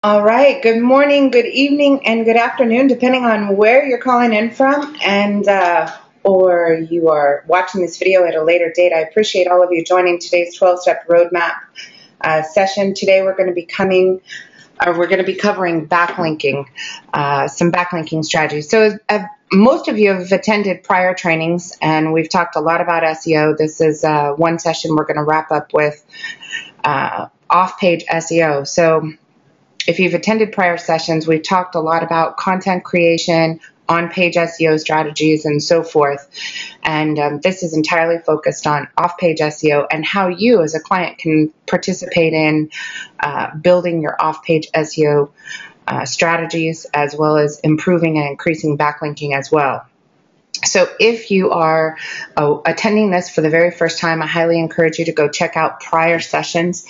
All right. Good morning, good evening, and good afternoon, depending on where you're calling in from or you are watching this video at a later date. I appreciate all of you joining today's 12-step roadmap session. Today we're going to be covering backlinking, some backlinking strategies. So most of you have attended prior trainings, and we've talked a lot about SEO. This is one session we're going to wrap up with off-page SEO. So if you've attended prior sessions, we've talked a lot about content creation, on-page SEO strategies, and so forth. And this is entirely focused on off-page SEO and how you as a client can participate in building your off-page SEO strategies, as well as improving and increasing backlinking as well. So if you are attending this for the very first time, I highly encourage you to go check out prior sessions.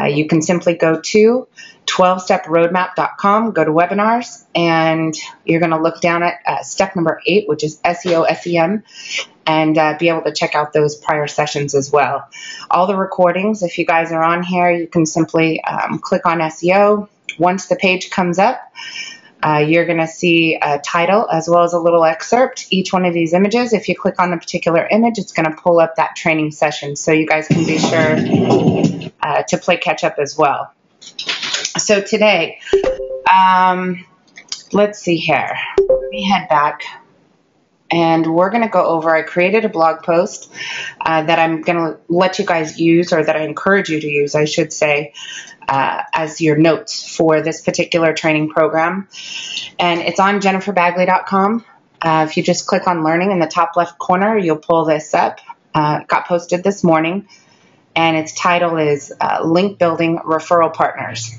You can simply go to 12steproadmap.com, go to webinars, and you're going to look down at step number 8, which is SEO, SEM, and be able to check out those prior sessions as well. All the recordings, if you guys are on here, you can simply click on SEO. Once the page comes up, you're going to see a title as well as a little excerpt. Each one of these images, if you click on the particular image, it's going to pull up that training session, so you guys can be sure to play catch up as well. So today, let's see here. Let me head back. And we're going to go over, I created a blog post that I'm going to let you guys use, or that I encourage you to use, I should say, as your notes for this particular training program. And it's on jenniferbagley.com. If you just click on learning in the top left corner, you'll pull this up. It got posted this morning, and its title is Link Building Referral Partners.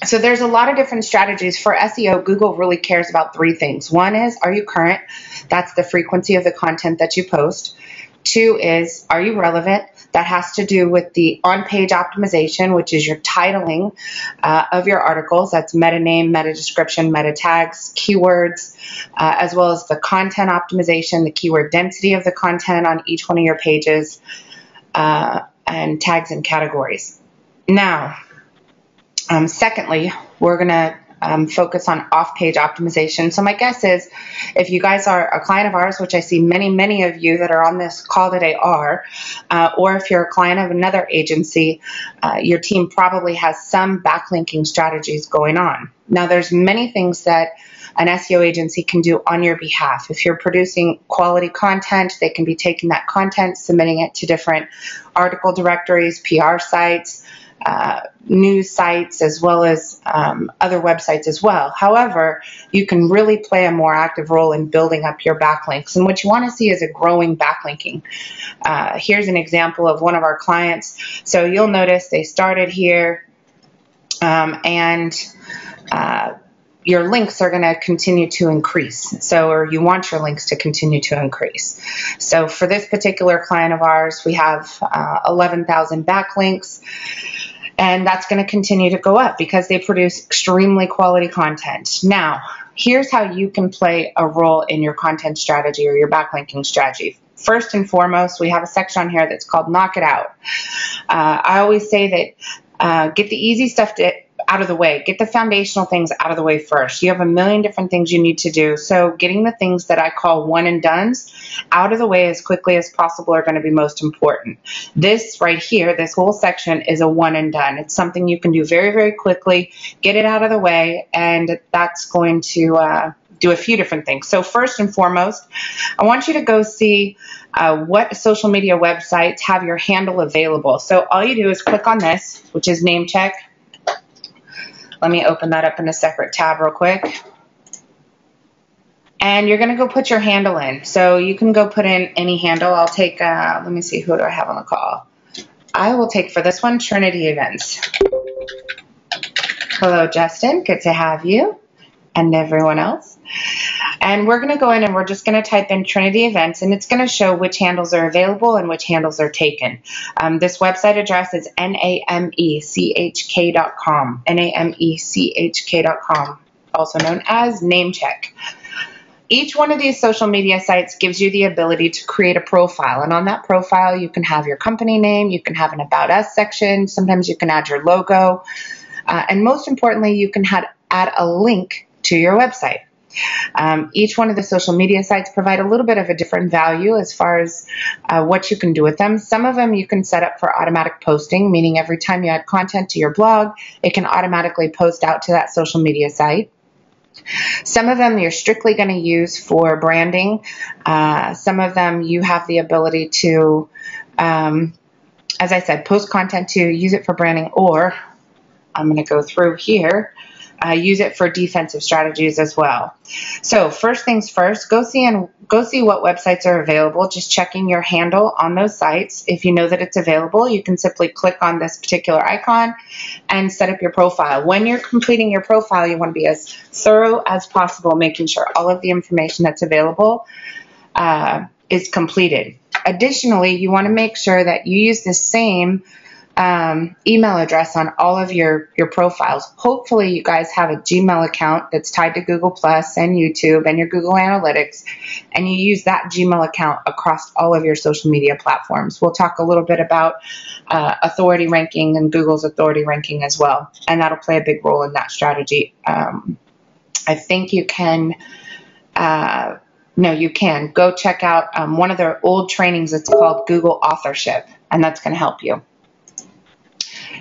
So there's a lot of different strategies for SEO. Google really cares about 3 things. One is, are you current? That's the frequency of the content that you post. 2 is, are you relevant? That has to do with the on-page optimization, which is your titling of your articles. That's meta name, meta description, meta tags, keywords, as well as the content optimization, the keyword density of the content on each one of your pages, and tags and categories. Now, secondly, we're going to focus on off-page optimization. So my guess is, if you guys are a client of ours, which I see many of you that are on this call today are, or if you're a client of another agency, your team probably has some backlinking strategies going on. Now, there's many things that an SEO agency can do on your behalf. If you're producing quality content, they can be taking that content, submitting it to different article directories, PR sites, news sites, as well as other websites as well. However, you can really play a more active role in building up your backlinks. And what you want to see is a growing backlinking. Here's an example of one of our clients. So you'll notice they started here, and your links are going to continue to increase. Or you want your links to continue to increase. So for this particular client of ours, we have 11,000 backlinks. And that's going to continue to go up because they produce extremely quality content. Now, here's how you can play a role in your content strategy or your backlinking strategy. First and foremost, we have a section on here that's called Knock It Out. I always say that get the easy stuff out of the way. Get the foundational things out of the way first. You have a million different things you need to do. So getting the things that I call one and dones out of the way as quickly as possible are going to be most important. This right here, this whole section is a one and done. It's something you can do very quickly, get it out of the way, and that's going to do a few different things. So first and foremost, I want you to go see what social media websites have your handle available. So all you do is click on this, which is name check. Let me open that up in a separate tab real quick. And you're going to go put your handle in. So you can go put in any handle. I'll take, let me see, who do I have on the call? I will take for this one, Trinity Events. Hello, Justin. Good to have you and everyone else. And we're going to go in and we're just going to type in Trinity Events, and it's going to show which handles are available and which handles are taken. This website address is namechk.com, namechk.com, also known as Namecheck. Each one of these social media sites gives you the ability to create a profile. And on that profile, you can have your company name, you can have an About Us section, sometimes you can add your logo. And most importantly, you can add a link to your website. Each one of the social media sites provide a little bit of a different value as far as what you can do with them. Some of them you can set up for automatic posting, meaning every time you add content to your blog, it can automatically post out to that social media site. Some of them you're strictly going to use for branding. Some of them you have the ability to, as I said, post content to use it for branding, or I'm going to go through here, use it for defensive strategies as well. So first things first, go see what websites are available, just checking your handle on those sites. If you know that it's available, you can simply click on this particular icon and set up your profile. When you're completing your profile, you want to be as thorough as possible, making sure all of the information that's available is completed. Additionally, you want to make sure that you use the same email address on all of your profiles. Hopefully you guys have a Gmail account that's tied to Google Plus and YouTube and your Google Analytics, and you use that Gmail account across all of your social media platforms. We'll talk a little bit about authority ranking and Google's authority ranking as well, and that'll play a big role in that strategy. I think you can, no, you can go check out one of their old trainings. It's called Google Authorship, and that's going to help you.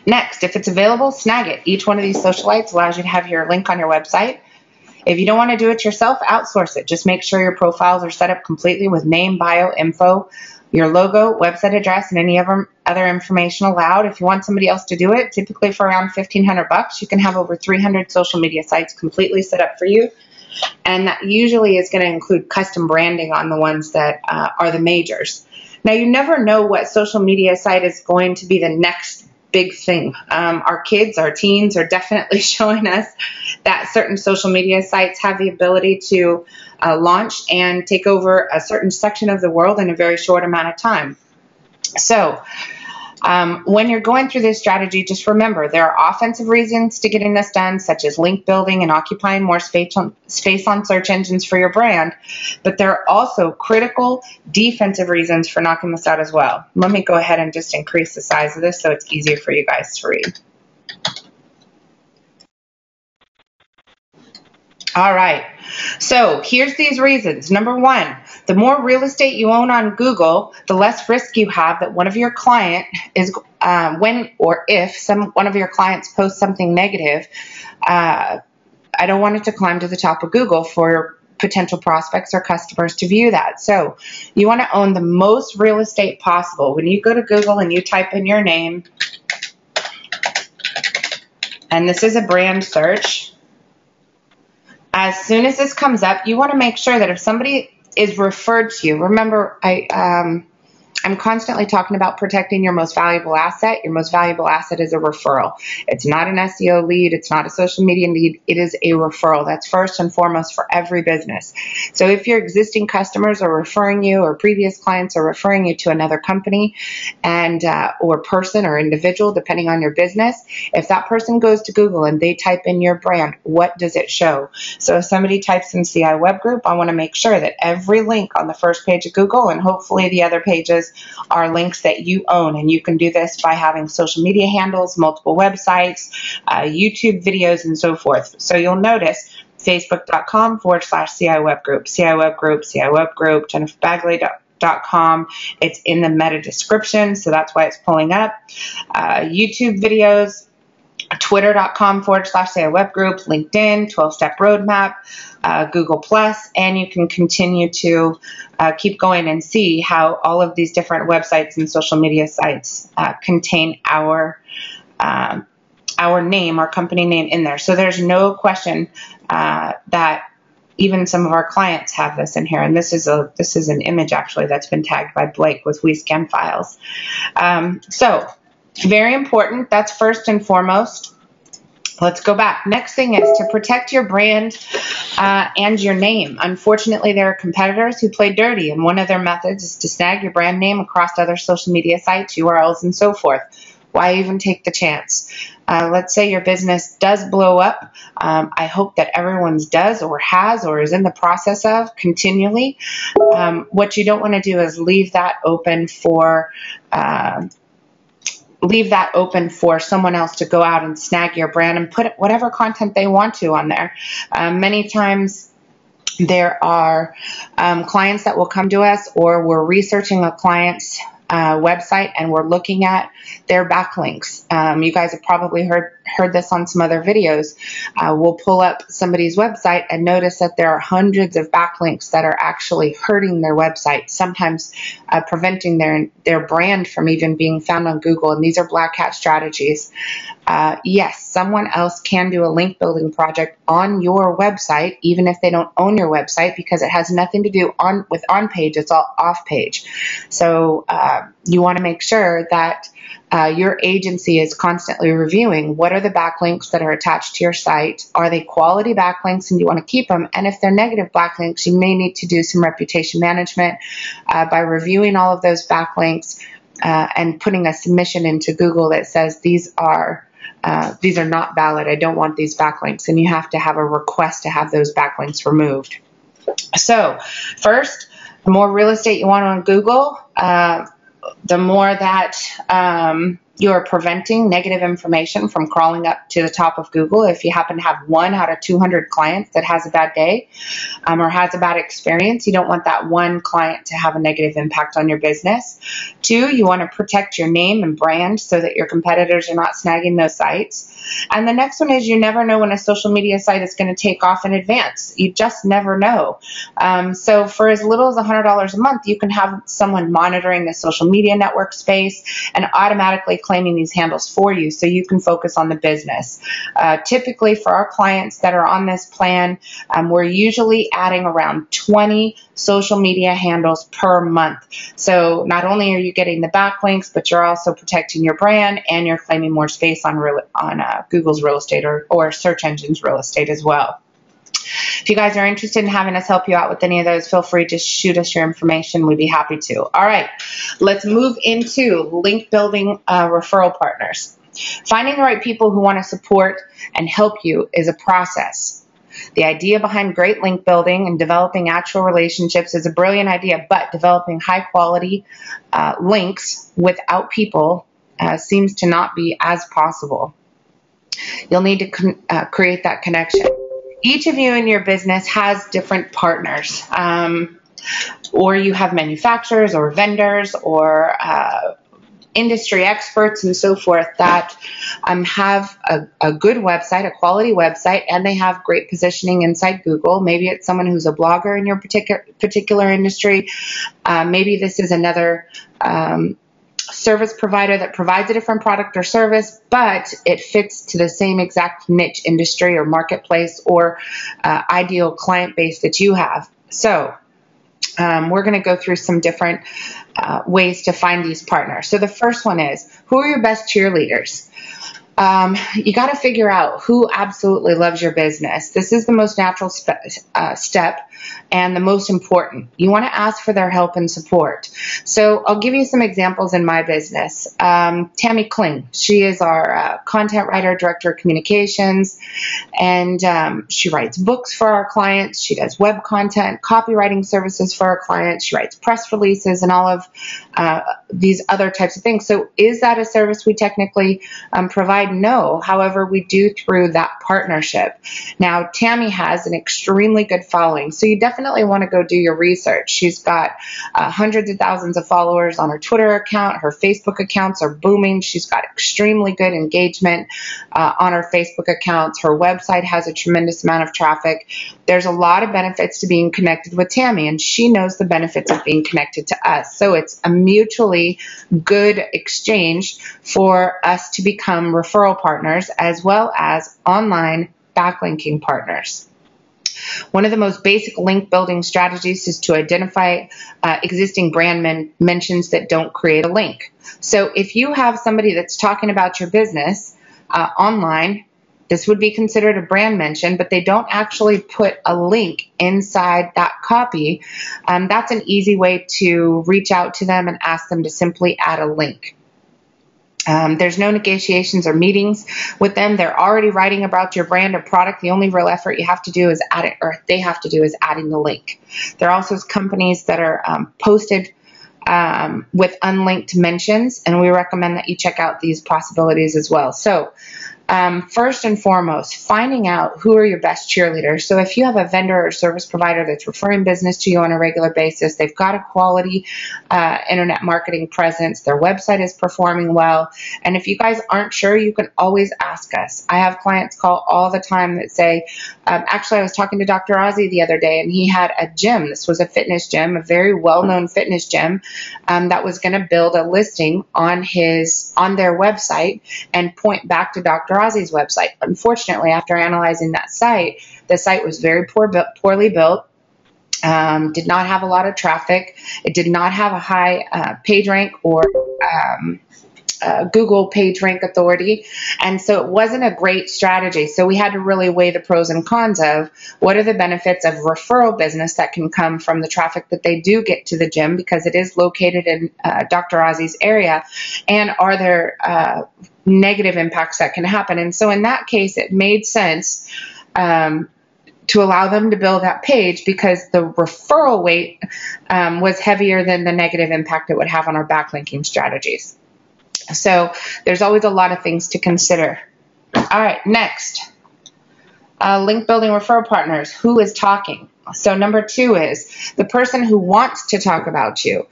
Next, if it's available, snag it. Each one of these socialites allows you to have your link on your website. If you don't want to do it yourself, outsource it. Just make sure your profiles are set up completely with name, bio, info, your logo, website address, and any other information allowed. If you want somebody else to do it, typically for around $1,500, you can have over 300 social media sites completely set up for you. And that usually is going to include custom branding on the ones that are the majors. Now, you never know what social media site is going to be the next big thing. Our kids, our teens are definitely showing us that certain social media sites have the ability to launch and take over a certain section of the world in a very short amount of time. So when you're going through this strategy, just remember there are offensive reasons to getting this done, such as link building and occupying more space on search engines for your brand. But there are also critical defensive reasons for knocking this out as well. Let me go ahead and just increase the size of this so it's easier for you guys to read. All right, so here's these reasons. Number one, the more real estate you own on Google, the less risk you have that one of your client is, when or if one of your clients posts something negative, I don't want it to climb to the top of Google for potential prospects or customers to view that. So you want to own the most real estate possible. When you go to Google and you type in your name, and this is a brand search, as soon as this comes up, you want to make sure that if somebody is referred to you, remember I'm constantly talking about protecting your most valuable asset. Your most valuable asset is a referral. It's not an SEO lead. It's not a social media lead. It is a referral. That's first and foremost for every business. So if your existing customers are referring you or previous clients are referring you to another company and or person or individual, depending on your business, if that person goes to Google and they type in your brand, what does it show? So if somebody types in CI Web Group, I want to make sure that every link on the first page of Google and hopefully the other pages are links that you own, and you can do this by having social media handles, multiple websites, YouTube videos, and so forth. So you'll notice facebook.com/CI Web Group, CI Web Group, CI Web Group, JenniferBagley.com. It's in the meta description, so that's why it's pulling up. YouTube videos, twitter.com/CI Web Group, LinkedIn, 12-step roadmap, Google Plus, and you can continue to keep going and see how all of these different websites and social media sites contain our name, our company name in there. So there's no question that even some of our clients have this in here, and this is an image actually that's been tagged by Blake with WeScan files. So very important. That's first and foremost. Let's go back. Next thing is to protect your brand and your name. Unfortunately, there are competitors who play dirty, and one of their methods is to snag your brand name across other social media sites, URLs, and so forth. Why even take the chance? Let's say your business does blow up. I hope that everyone's does or has or is in the process of continually. What you don't want to do is leave that open for leave that open for someone else to go out and snag your brand and put whatever content they want to on there. Many times there are clients that will come to us, or we're researching a client's website and we're looking at their backlinks. You guys have probably heard this on some other videos. We'll pull up somebody's website and notice that there are hundreds of backlinks that are actually hurting their website, sometimes preventing their brand from even being found on Google. And these are black hat strategies. Yes, someone else can do a link building project on your website, even if they don't own your website, because it has nothing to do with on page. It's all off page. So you want to make sure that your agency is constantly reviewing what are the backlinks that are attached to your site. Are they quality backlinks and you want to keep them? And if they're negative backlinks, you may need to do some reputation management by reviewing all of those backlinks and putting a submission into Google that says these are not valid. I don't want these backlinks. And you have to have a request to have those backlinks removed. So first, the more real estate you want on Google, the more that you're preventing negative information from crawling up to the top of Google. If you happen to have 1 out of 200 clients that has a bad day or has a bad experience, you don't want that one client to have a negative impact on your business. 2, you want to protect your name and brand so that your competitors are not snagging those sites. And the next one is you never know when a social media site is going to take off in advance. You just never know. So for as little as $100 a month, you can have someone monitoring the social media network space and automatically claiming these handles for you so you can focus on the business. Typically for our clients that are on this plan, we're usually adding around 20 social media handles per month. So not only are you getting the backlinks, but you're also protecting your brand and you're claiming more space on Google's real estate or search engine's real estate as well. If you guys are interested in having us help you out with any of those, feel free to shoot us your information. We'd be happy to. All right, let's move into link building referral partners. Finding the right people who want to support and help you is a process. The idea behind great link building and developing actual relationships is a brilliant idea, but developing high quality links without people seems to not be as possible. You'll need to create that connection. Each of you in your business has different partners, or you have manufacturers or vendors or industry experts and so forth that have a good website, a quality website, and they have great positioning inside Google. Maybe it's someone who's a blogger in your particular industry. Maybe this is another service provider that provides a different product or service, but it fits to the same exact niche industry or marketplace or ideal client base that you have. So we're going to go through some different ways to find these partners. So the first one is, who are your best cheerleaders? You got to figure out who absolutely loves your business. This is the most natural step and the most important. You want to ask for their help and support. So I'll give you some examples in my business. Tammy Kling, she is our content writer, director of communications, and she writes books for our clients. She does web content, copywriting services for our clients. She writes press releases and all of these other types of things. So is that a service we technically provide? No. However, we do through that partnership. Now, Tammy has an extremely good following, so you definitely want to go do your research. She's got hundreds of thousands of followers on her Twitter account. Her Facebook accounts are booming. She's got extremely good engagement on her Facebook accounts. Her website has a tremendous amount of traffic. There's a lot of benefits to being connected with Tammy, and she knows the benefits of being connected to us. So it's a mutually good exchange for us to become referral partners as well as online backlinking partners. One of the most basic link building strategies is to identify existing brand mentions that don't create a link. So if you have somebody that's talking about your business online, this would be considered a brand mention, but they don't actually put a link inside that copy. That's an easy way to reach out to them and ask them to simply add a link. There's no negotiations or meetings with them. They're already writing about your brand or product. The only real effort you have to do is add it, or they have to do is adding the link. There are also companies that are posted with unlinked mentions, and we recommend that you check out these possibilities as well. So first and foremost, finding out who are your best cheerleaders. So if you have a vendor or service provider that's referring business to you on a regular basis, they've got a quality internet marketing presence, their website is performing well, and if you guys aren't sure, you can always ask us. I have clients call all the time that say, actually I was talking to Dr. Ozzy the other day, and he had a gym. This was a fitness gym, a very well-known fitness gym that was going to build a listing on their website and point back to Dr. Ozzy's website. Unfortunately, after analyzing that site, the site was very poorly built, did not have a lot of traffic. It did not have a high page rank or Google page rank authority. And so it wasn't a great strategy. So we had to really weigh the pros and cons of what are the benefits of referral business that can come from the traffic that they do get to the gym, because it is located in Dr. Ozzy's area, and are there negative impacts that can happen. And so in that case, it made sense to allow them to build that page, because the referral weight was heavier than the negative impact it would have on our backlinking strategies. So there's always a lot of things to consider. All right, next, link building referral partners. Who is talking? So number 2 is the person who wants to talk about you.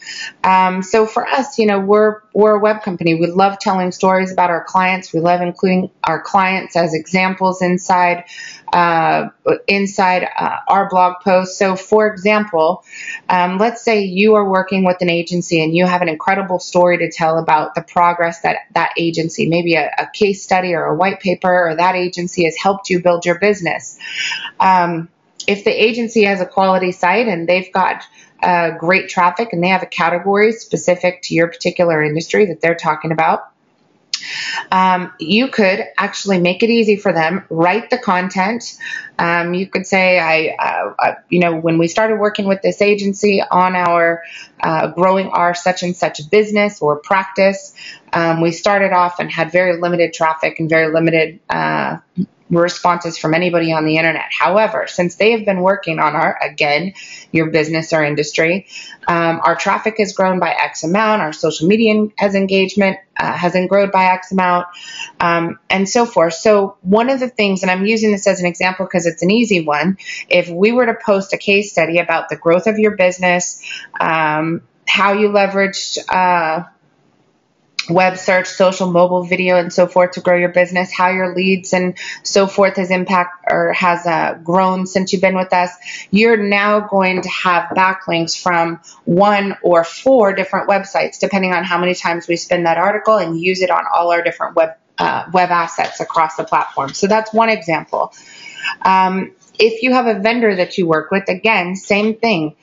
So for us, we're a web company. We love telling stories about our clients. We love including our clients as examples inside our blog posts. So for example, let's say you are working with an agency and you have an incredible story to tell about the progress that agency, maybe a case study or a white paper, or that agency has helped you build your business. If the agency has a quality site and they've got great traffic and they have a category specific to your particular industry that they're talking about, you could actually make it easy for them, write the content. You could say, when we started working with this agency on our growing our such and such business or practice, we started off and had very limited traffic and very limited responses from anybody on the internet. However, since they have been working on your business or industry, our traffic has grown by X amount, our social media engagement has grown by X amount, and so forth. So one of the things, and I'm using this as an example because it's an easy one, if we were to post a case study about the growth of your business, how you leveraged web search, social, mobile, video, and so forth to grow your business, how your leads and so forth has grown since you've been with us, you're now going to have backlinks from 1 or 4 different websites, depending on how many times we spin that article and use it on all our different web assets across the platform. So that's one example. If you have a vendor that you work with, again, same thing.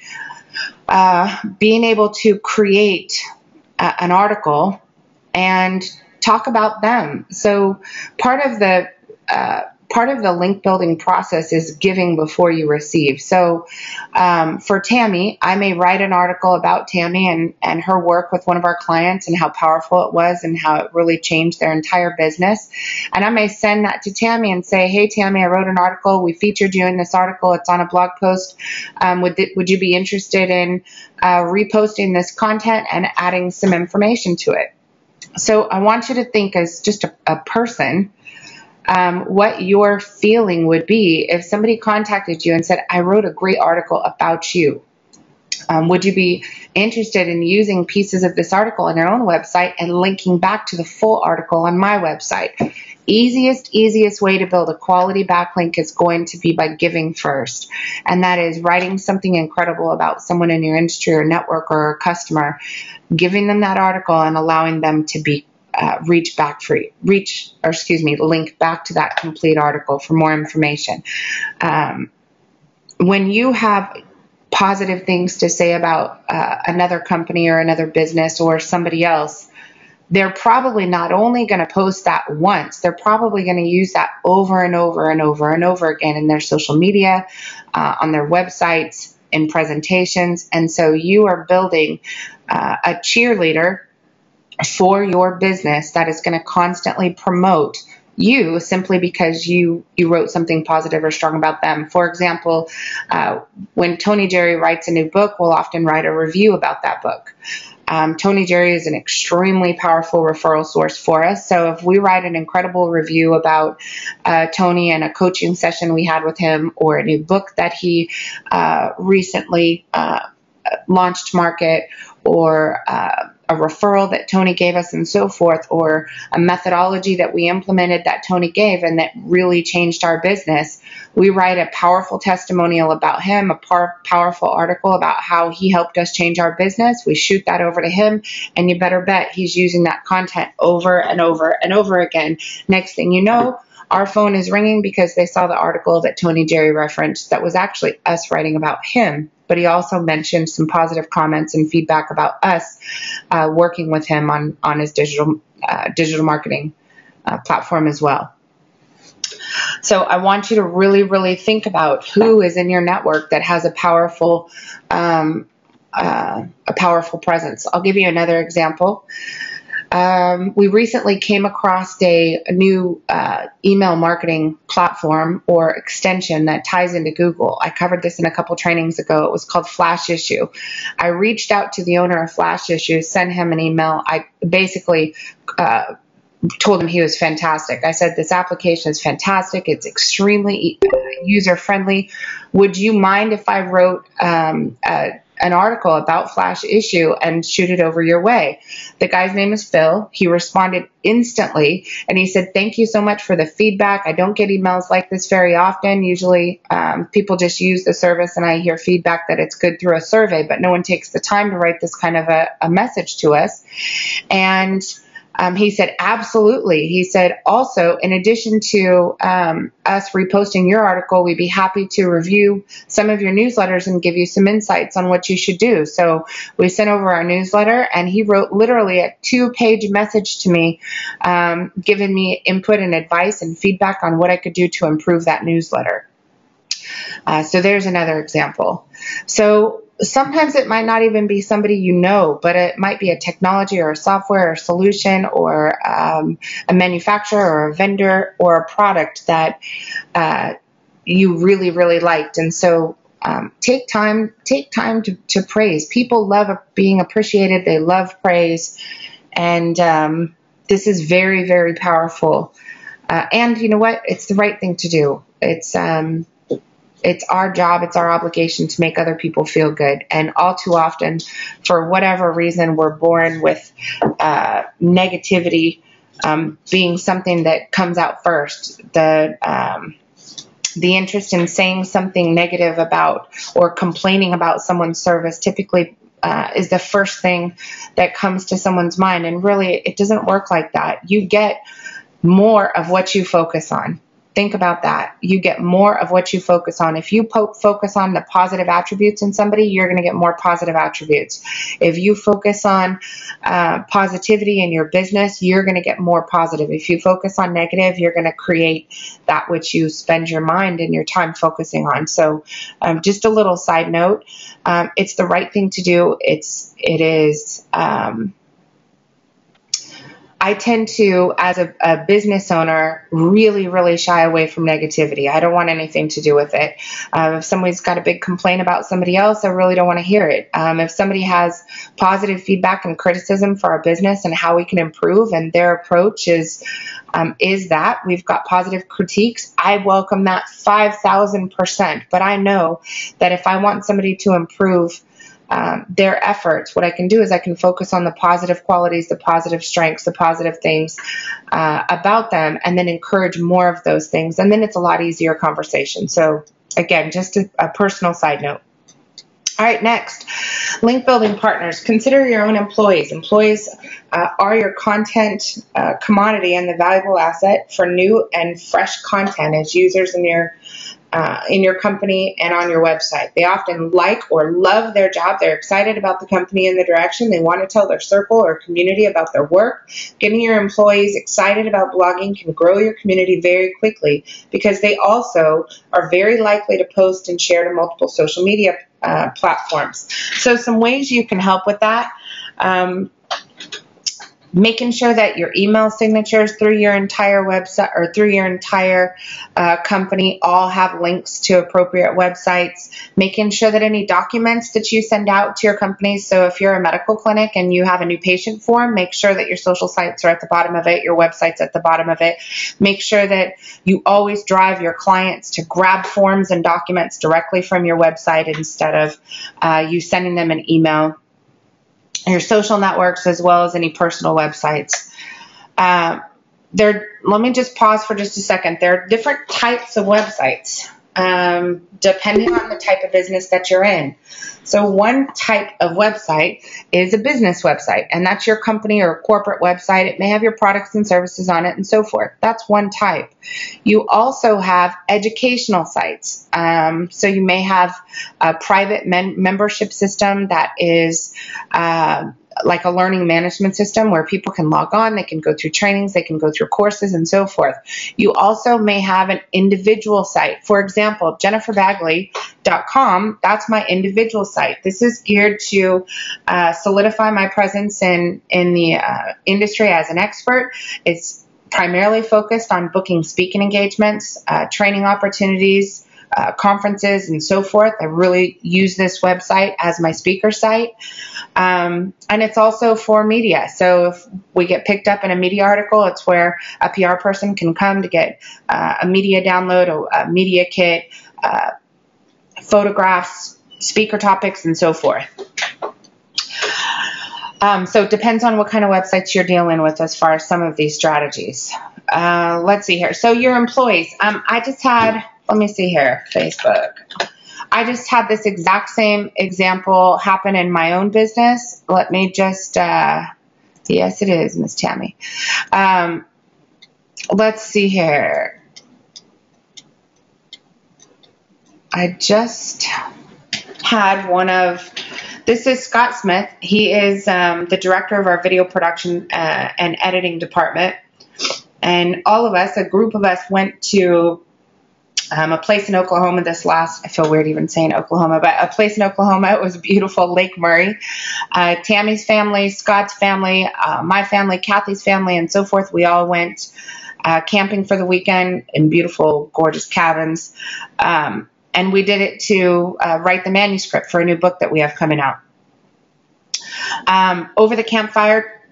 Being able to create an article and talk about them. So part of the link building process is giving before you receive. So for Tammy, I may write an article about Tammy and her work with one of our clients and how powerful it was and how it really changed their entire business. And I may send that to Tammy and say, hey, Tammy, I wrote an article. We featured you in this article. It's on a blog post. Would you be interested in reposting this content and adding some information to it? So I want you to think as just a person, what your feeling would be if somebody contacted you and said, I wrote a great article about you. Would you be interested in using pieces of this article on your own website and linking back to the full article on my website? Easiest way to build a quality backlink is going to be by giving first. And that is writing something incredible about someone in your industry or network or a customer, giving them that article and allowing them to be link back to that complete article for more information. When you have positive things to say about another company or another business or somebody else, they're probably not only going to post that once, they're probably going to use that over and over and over and over again in their social media, on their websites, in presentations. And so you are building a cheerleader for your business that is going to constantly promote you simply because you wrote something positive or strong about them. For example, when Tony Jerry writes a new book, we'll often write a review about that book. Tony Jerry is an extremely powerful referral source for us. So if we write an incredible review about Tony and a coaching session we had with him, or a new book that he recently launched to market, or a referral that Tony gave us and so forth, or a methodology that we implemented that Tony gave and that really changed our business, we write a powerful testimonial about him, a powerful article about how he helped us change our business. We shoot that over to him, and you better bet he's using that content over and over and over again. Next thing you know, our phone is ringing because they saw the article that Tony Jerry referenced that was actually us writing about him, but he also mentioned some positive comments and feedback about us working with him on his digital marketing platform as well. So I want you to really, really think about who is in your network that has a powerful presence. I'll give you another example. We recently came across a new email marketing platform or extension that ties into Google. I covered this in a couple trainings ago. It was called Flash Issue. I reached out to the owner of Flash Issue, sent him an email. I basically told him he was fantastic. I said, this application is fantastic. It's extremely user-friendly. Would you mind if I wrote an article about Flash Issue and shoot it over your way? The guy's name is Phil. He responded instantly, and he said, thank you so much for the feedback. I don't get emails like this very often. Usually people just use the service, and I hear feedback that it's good through a survey, but no one takes the time to write this kind of a message to us. And he said, absolutely. He said, also, in addition to us reposting your article, we'd be happy to review some of your newsletters and give you some insights on what you should do. So we sent over our newsletter, and he wrote literally a 2-page message to me, giving me input and advice and feedback on what I could do to improve that newsletter. So there's another example. So sometimes it might not even be somebody you know, but it might be a technology or a software or solution or a manufacturer or a vendor or a product that you really, really liked. And so take time to praise. People love being appreciated. They love praise. And this is very, very powerful. And you know what? It's the right thing to do. It's our job, it's our obligation to make other people feel good. And all too often, for whatever reason, we're born with negativity being something that comes out first. The interest in saying something negative about or complaining about someone's service typically is the first thing that comes to someone's mind. And really, it doesn't work like that. You get more of what you focus on. Think about that. You get more of what you focus on. If you focus on the positive attributes in somebody, you're going to get more positive attributes. If you focus on positivity in your business, you're going to get more positive. If you focus on negative, you're going to create that which you spend your mind and your time focusing on. So just a little side note, it's the right thing to do. It is. I tend to, as a business owner, really, really shy away from negativity. I don't want anything to do with it. If somebody's got a big complaint about somebody else, I really don't want to hear it. If somebody has positive feedback and criticism for our business and how we can improve, and their approach is that we've got positive critiques, I welcome that 5,000%. But I know that if I want somebody to improve their efforts, what I can do is I can focus on the positive qualities, the positive strengths, the positive things about them, and then encourage more of those things. And then it's a lot easier conversation. So again, just a personal side note. All right, next, link building partners. Consider your own employees. Employees are your content commodity and the valuable asset for new and fresh content as users in your company and on your website. They often like or love their job. They're excited about the company and the direction. They want to tell their circle or community about their work. Getting your employees excited about blogging can grow your community very quickly because they also are very likely to post and share to multiple social media platforms. So some ways you can help with that. making sure that your email signatures through your entire website or through your entire company all have links to appropriate websites, making sure that any documents that you send out to your company, so if you're a medical clinic and you have a new patient form, make sure that your social sites are at the bottom of it, your website's at the bottom of it. Make sure that you always drive your clients to grab forms and documents directly from your website instead of you sending them an email. Your social networks as well as any personal websites. Let me just pause for just a second. There are different types of websites depending on the type of business that you're in. So one type of website is a business website, and that's your company or corporate website. It may have your products and services on it and so forth. That's one type. You also have educational sites. So you may have a private membership system that is like a learning management system where people can log on, they can go through trainings, they can go through courses and so forth. You also may have an individual site. For example, JenniferBagley.com, that's my individual site. This is geared to solidify my presence in the industry as an expert. It's primarily focused on booking speaking engagements, training opportunities, conferences and so forth. I really use this website as my speaker site. And it's also for media. So if we get picked up in a media article, it's where a PR person can come to get a media download, a media kit, photographs, speaker topics, and so forth. So it depends on what kind of websites you're dealing with as far as some of these strategies. Let's see here. So your employees, I just had, let me see here, Facebook. I just had this exact same example happen in my own business. Let me just, yes, it is, Miss Tammy. Let's see here. I just had one of, this is Scott Smith. He is the director of our video production and editing department. And all of us, a group of us, went to a place in Oklahoma I feel weird even saying Oklahoma, but a place in Oklahoma. It was beautiful, Lake Murray. Tammy's family, Scott's family, my family, Kathy's family, and so forth. We all went camping for the weekend in beautiful, gorgeous cabins. And we did it to write the manuscript for a new book that we have coming out. Over the campfire,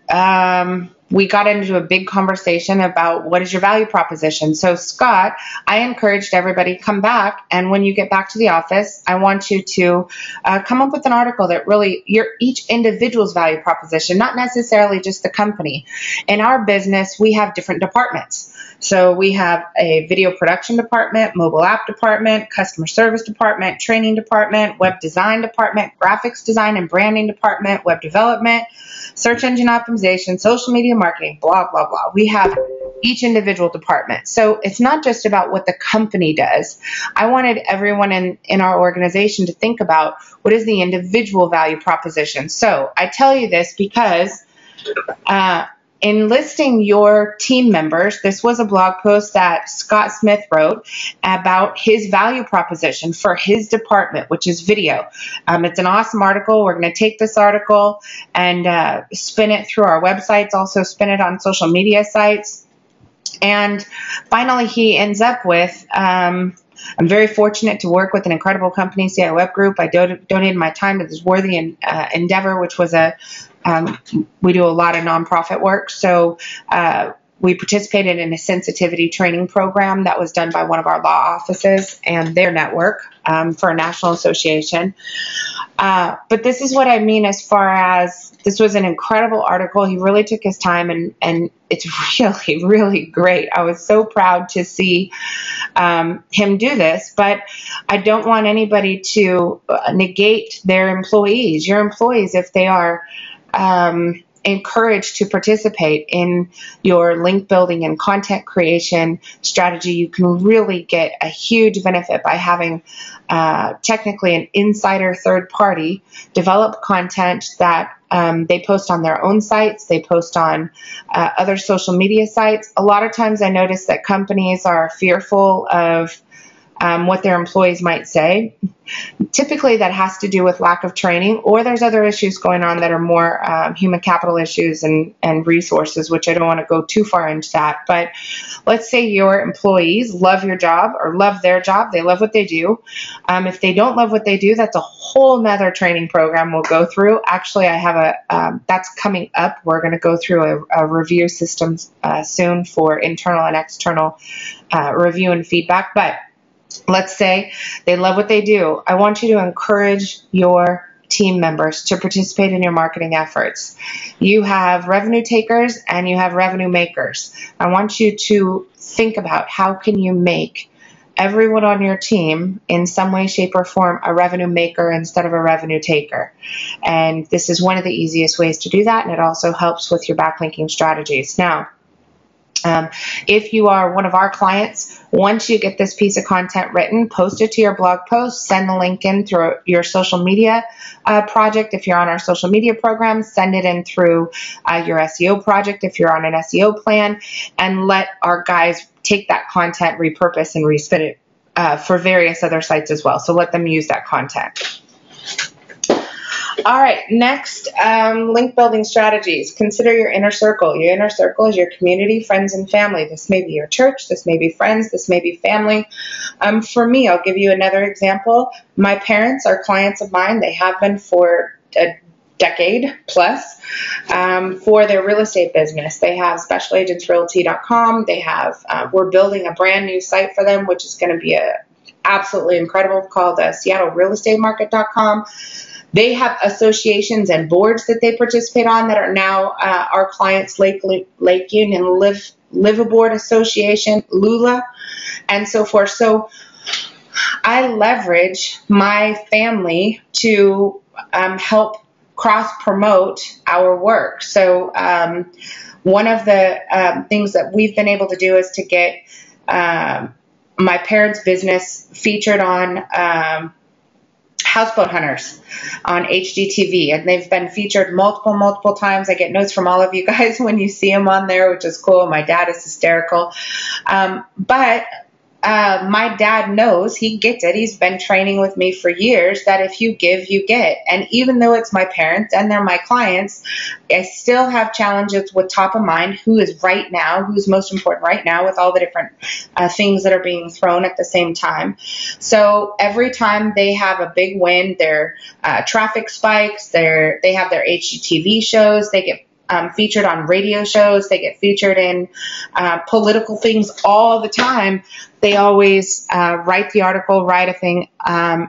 we got into a big conversation about what is your value proposition. So Scott, I encouraged everybody come back, and when you get back to the office, I want you to come up with an article that really each individual's value proposition, not necessarily just the company. In our business, we have different departments. So we have a video production department, mobile app department, customer service department, training department, web design department, graphics design and branding department, web development, search engine optimization, social media marketing, blah, blah, blah. We have each individual department. So it's not just about what the company does. I wanted everyone in our organization to think about what is the individual value proposition. So I tell you this because in listing your team members, this was a blog post that Scott Smith wrote about his value proposition for his department, which is video. It's an awesome article. We're going to take this article and spin it through our websites, also spin it on social media sites. And finally, he ends up with, I'm very fortunate to work with an incredible company, CI Web Group. I donated my time to this worthy endeavor, which was we do a lot of nonprofit work. So we participated in a sensitivity training program that was done by one of our law offices and their network for a national association. But this is what I mean as far as this was an incredible article. He really took his time, and it's really, really great. I was so proud to see him do this, but I don't want anybody to negate their employees. Your employees, if they are encouraged to participate in your link building and content creation strategy, you can really get a huge benefit by having technically an insider third party develop content that they post on their own sites, they post on other social media sites. A lot of times I notice that companies are fearful of what their employees might say. Typically that has to do with lack of training, or there's other issues going on that are more human capital issues and resources, which I don't want to go too far into that. But let's say your employees love your job or love their job. They love what they do. If they don't love what they do, that's a whole nother training program we'll go through. Actually, I have that's coming up. We're going to go through a review systems soon for internal and external review and feedback. But let's say they love what they do. I want you to encourage your team members to participate in your marketing efforts. You have revenue takers and you have revenue makers. I want you to think about how can you make everyone on your team in some way, shape, or form a revenue maker instead of a revenue taker. And this is one of the easiest ways to do that, and it also helps with your backlinking strategies. Now, if you are one of our clients, once you get this piece of content written, post it to your blog post, send the link in through your social media project. If you're on our social media program, send it in through your SEO project if you're on an SEO plan, and let our guys take that content, repurpose, and respin it for various other sites as well. So let them use that content. All right, next, link building strategies. Consider your inner circle. Your inner circle is your community, friends, and family. This may be your church. This may be friends. This may be family. For me, I'll give you another example. My parents are clients of mine. They have been for a decade plus for their real estate business. They have specialagentsrealty.com. They have, we're building a brand new site for them, which is going to be absolutely incredible, called SeattleRealEstateMarket.com. They have associations and boards that they participate on that are now our clients, Lake Union Liveaboard Association, LULA, and so forth. So I leverage my family to help cross-promote our work. So one of the things that we've been able to do is to get my parents' business featured on Houseboat Hunters on HGTV, and they've been featured multiple times. I get notes from all of you guys when you see them on there, which is cool. My dad is hysterical. But my dad knows, he gets it. He's been training with me for years that if you give, you get. And even though it's my parents and they're my clients, I still have challenges with top of mind, who is right now, who's most important right now with all the different things that are being thrown at the same time. So every time they have a big win, their traffic spikes, they have their HGTV shows, they get featured on radio shows, they get featured in political things all the time. They always write the article, write a thing,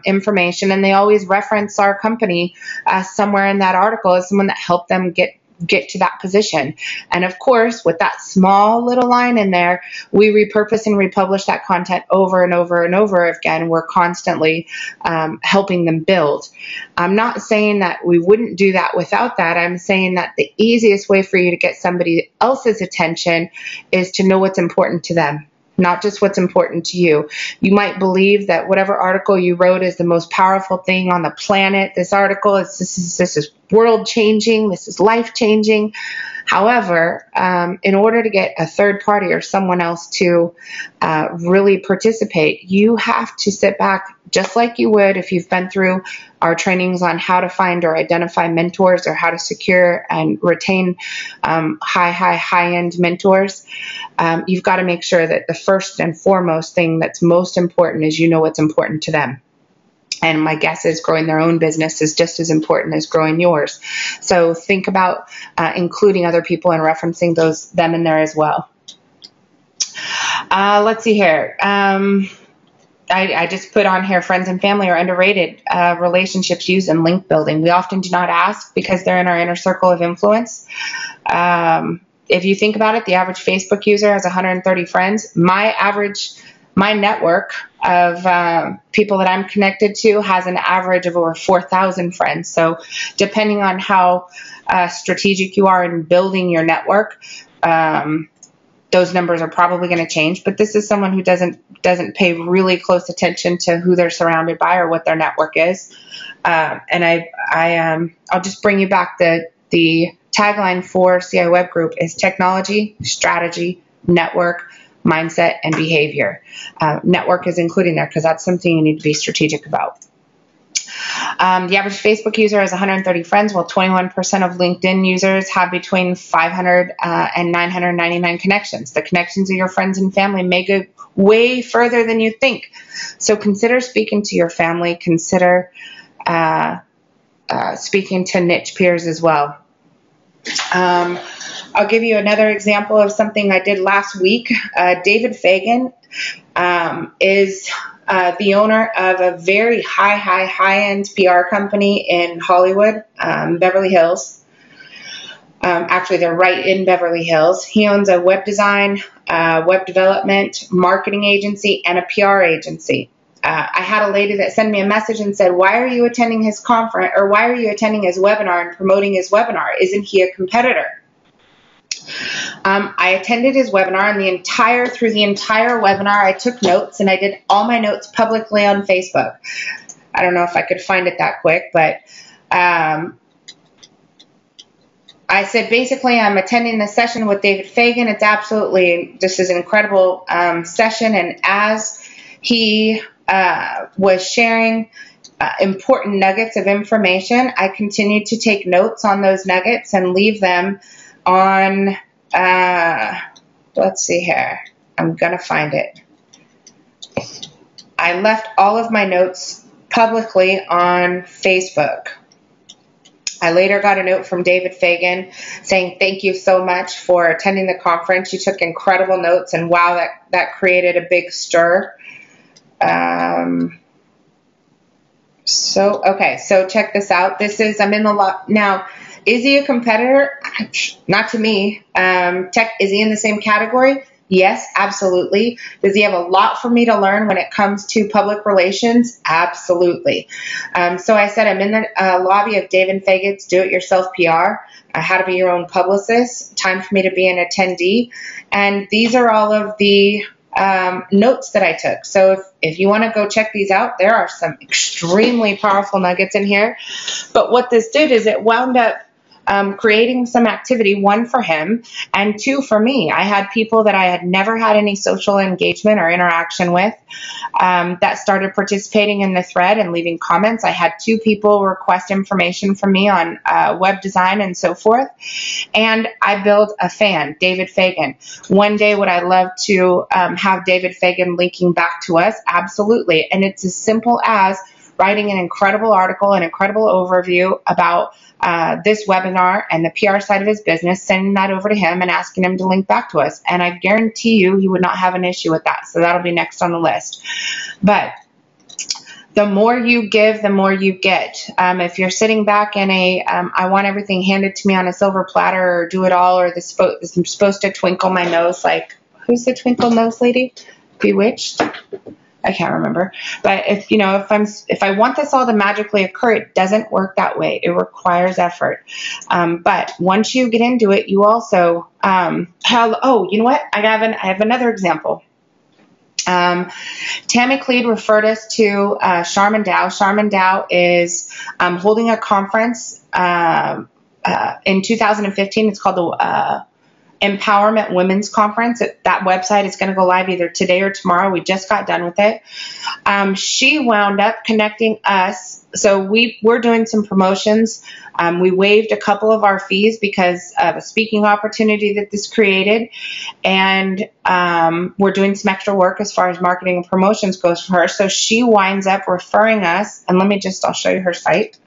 information, and they always reference our company somewhere in that article as someone that helped them get to that position. And of course, with that small little line in there, we repurpose and republish that content over and over and over again. We're constantly helping them build. I'm not saying that we wouldn't do that without that. I'm saying that the easiest way for you to get somebody else's attention is to know what's important to them, not just what's important to you. You might believe that whatever article you wrote is the most powerful thing on the planet. This article is this is world changing. This is life changing. However, in order to get a third party or someone else to really participate, you have to sit back just like you would if you've been through our trainings on how to find or identify mentors or how to secure and retain high-end mentors. You've got to make sure that the first and foremost thing that's most important is you know what's important to them. And my guess is growing their own business is just as important as growing yours. So think about including other people and referencing them in there as well. Let's see here. I just put on here, friends and family are underrated relationships used in link building. We often do not ask because they're in our inner circle of influence. If you think about it, the average Facebook user has 130 friends. My network of people that I'm connected to has an average of over 4,000 friends. So depending on how strategic you are in building your network, those numbers are probably going to change. But this is someone who doesn't pay really close attention to who they're surrounded by or what their network is. And I'll just bring you back the tagline for CI Web Group is technology, strategy, network, mindset, and behavior. Network is including there because that's something you need to be strategic about. The average Facebook user has 130 friends, while 21% of LinkedIn users have between 500 and 999 connections. The connections of your friends and family may go way further than you think. So consider speaking to your family. Consider speaking to niche peers as well. I'll give you another example of something I did last week. David Fagan is the owner of a very high-end PR company in Hollywood, Beverly Hills. Actually, they're right in Beverly Hills. He owns a web design, web development, marketing agency, and a PR agency. I had a lady that sent me a message and said, why are you attending his conference, or why are you attending his webinar and promoting his webinar? Isn't he a competitor? I attended his webinar, and through the entire webinar, I took notes, and I did all my notes publicly on Facebook. I don't know if I could find it that quick, but I said, basically, I'm attending this session with David Fagan. It's absolutely, this is an incredible session, and as he was sharing important nuggets of information, I continued to take notes on those nuggets and leave them on, let's see here, I'm going to find it. I left all of my notes publicly on Facebook. I later got a note from David Fagan saying, thank you so much for attending the conference. You took incredible notes, and wow, that created a big stir. So check this out. I'm in the now. Is he a competitor? Not to me. Is he in the same category? Yes, absolutely. Does he have a lot for me to learn when it comes to public relations? Absolutely. So I said, I'm in the lobby of David Fagan's Do-It-Yourself PR. How to be your own publicist. Time for me to be an attendee. And these are all of the notes that I took. So if you want to go check these out, there are some extremely powerful nuggets in here. But what this did is it wound up creating some activity, one for him and two for me. I had people that I had never had any social engagement or interaction with that started participating in the thread and leaving comments. I had two people request information from me on web design and so forth. And I built a fan, David Fagan. One day would I love to have David Fagan linking back to us? Absolutely. And it's as simple as writing an incredible article, an incredible overview about this webinar and the PR side of his business, sending that over to him and asking him to link back to us. And I guarantee you he would not have an issue with that. So that'll be next on the list. But the more you give, the more you get. If you're sitting back in a, I want everything handed to me on a silver platter, or do it all, or I'm supposed to twinkle my nose like, who's the twinkle nose lady? Bewitched? I can't remember. But if I want this all to magically occur, it doesn't work that way. It requires effort. But once you get into it, you also, you know what? I have another example. Tammy Cleed referred us to Charmin Dow. Charmin Dow is holding a conference in 2015. It's called the Empowerment Women's Conference. That website is going to go live either today or tomorrow. We just got done with it. She wound up connecting us. So we're doing some promotions. We waived a couple of our fees because of a speaking opportunity that this created. And we're doing some extra work as far as marketing and promotions goes for her. So she winds up referring us. And I'll show you her site.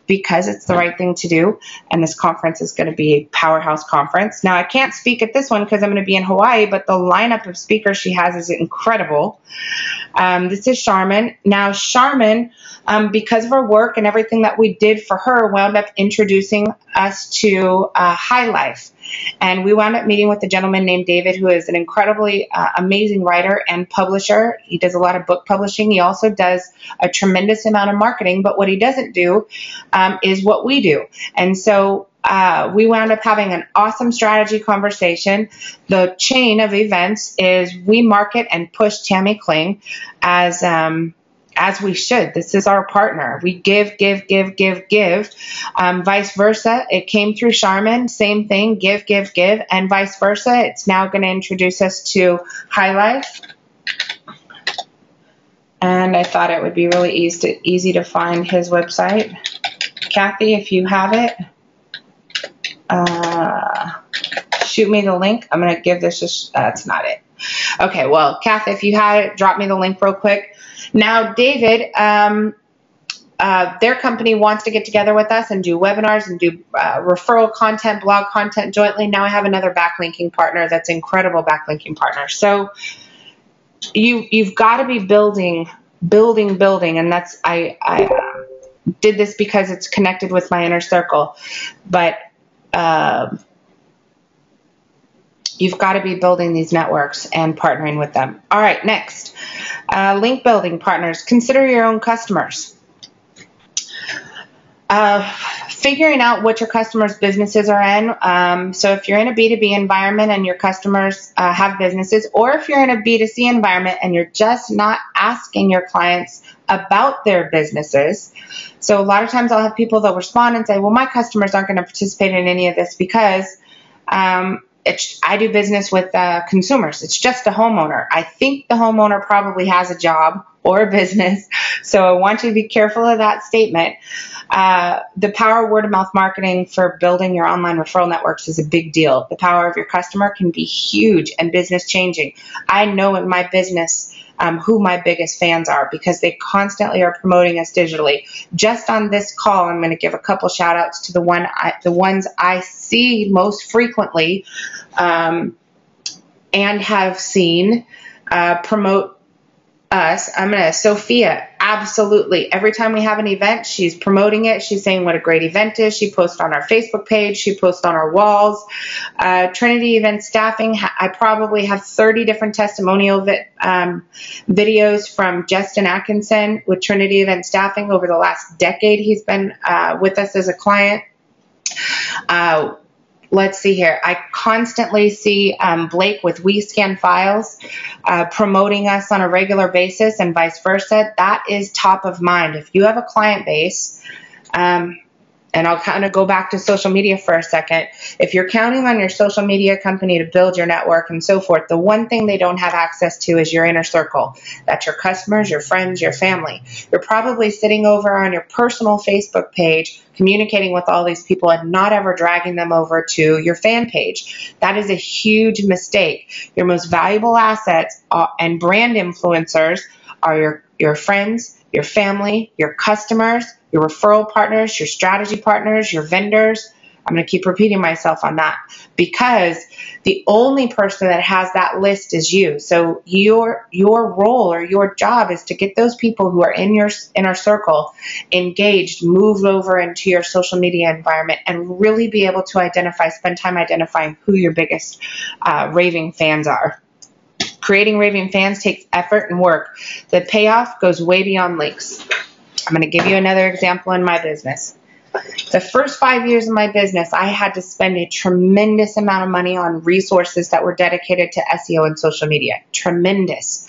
Because it's the right thing to do, and this conference is going to be a powerhouse conference. Now, I can't speak at this one because I'm going to be in Hawaii, but the lineup of speakers she has is incredible. This is Charmin. Now, Charmin, because of her work and everything that we did for her, wound up introducing us to High Life. And we wound up meeting with a gentleman named David, who is an incredibly amazing writer and publisher. He does a lot of book publishing. He also does a tremendous amount of marketing, but what he doesn't do is what we do. And so we wound up having an awesome strategy conversation. The chain of events is we market and push Tammy Kling as as we should. This is our partner. We give, give, give, give, give. Vice versa. It came through Charmin. Same thing. Give, give, give, and vice versa. It's now going to introduce us to High Life. And I thought it would be really easy to find his website. Kathy, if you have it, shoot me the link. I'm going to give this that's not it. Okay, well, Kathy, if you had it, drop me the link real quick. Now, David, their company wants to get together with us and do webinars and do referral content, blog content jointly. Now I have another backlinking partner that's incredible backlinking partner. So you've got to be building, and that's I did this because it's connected with my inner circle, but you've got to be building these networks and partnering with them. All right, next, link building partners. Consider your own customers. Figuring out what your customers' businesses are in. So if you're in a B2B environment and your customers have businesses, or if you're in a B2C environment and you're just not asking your clients about their businesses. So a lot of times I'll have people that respond and say, well, my customers aren't going to participate in any of this because I do business with consumers. It's just a homeowner. I think the homeowner probably has a job or a business. So I want you to be careful of that statement. The power of word of mouth marketing for building your online referral networks is a big deal. The power of your customer can be huge and business changing. I know in my business who my biggest fans are because they constantly are promoting us digitally. Just on this call, I'm going to give a couple shout outs to the ones I see most frequently and have seen promote us. Sophia, absolutely. Every time we have an event, she's promoting it. She's saying what a great event is. She posts on our Facebook page. She posts on our walls. Trinity Event Staffing, I probably have 30 different testimonial videos from Justin Atkinson with Trinity Event Staffing over the last decade. He's been with us as a client. Let's see here. I constantly see Blake with We Scan Files promoting us on a regular basis and vice versa. That is top of mind. If you have a client base, and I'll kind of go back to social media for a second. If you're counting on your social media company to build your network and so forth, the one thing they don't have access to is your inner circle. That's your customers, your friends, your family. You're probably sitting over on your personal Facebook page communicating with all these people and not ever dragging them over to your fan page. That is a huge mistake. Your most valuable assets and brand influencers are your friends, your family, your customers, your referral partners, your strategy partners, your vendors. I'm going to keep repeating myself on that because the only person that has that list is you. So your role or your job is to get those people who are in your inner circle engaged, move over into your social media environment, and really be able to spend time identifying who your biggest raving fans are. Creating raving fans takes effort and work. The payoff goes way beyond links. I'm going to give you another example in my business. The first 5 years of my business, I had to spend a tremendous amount of money on resources that were dedicated to SEO and social media. Tremendous.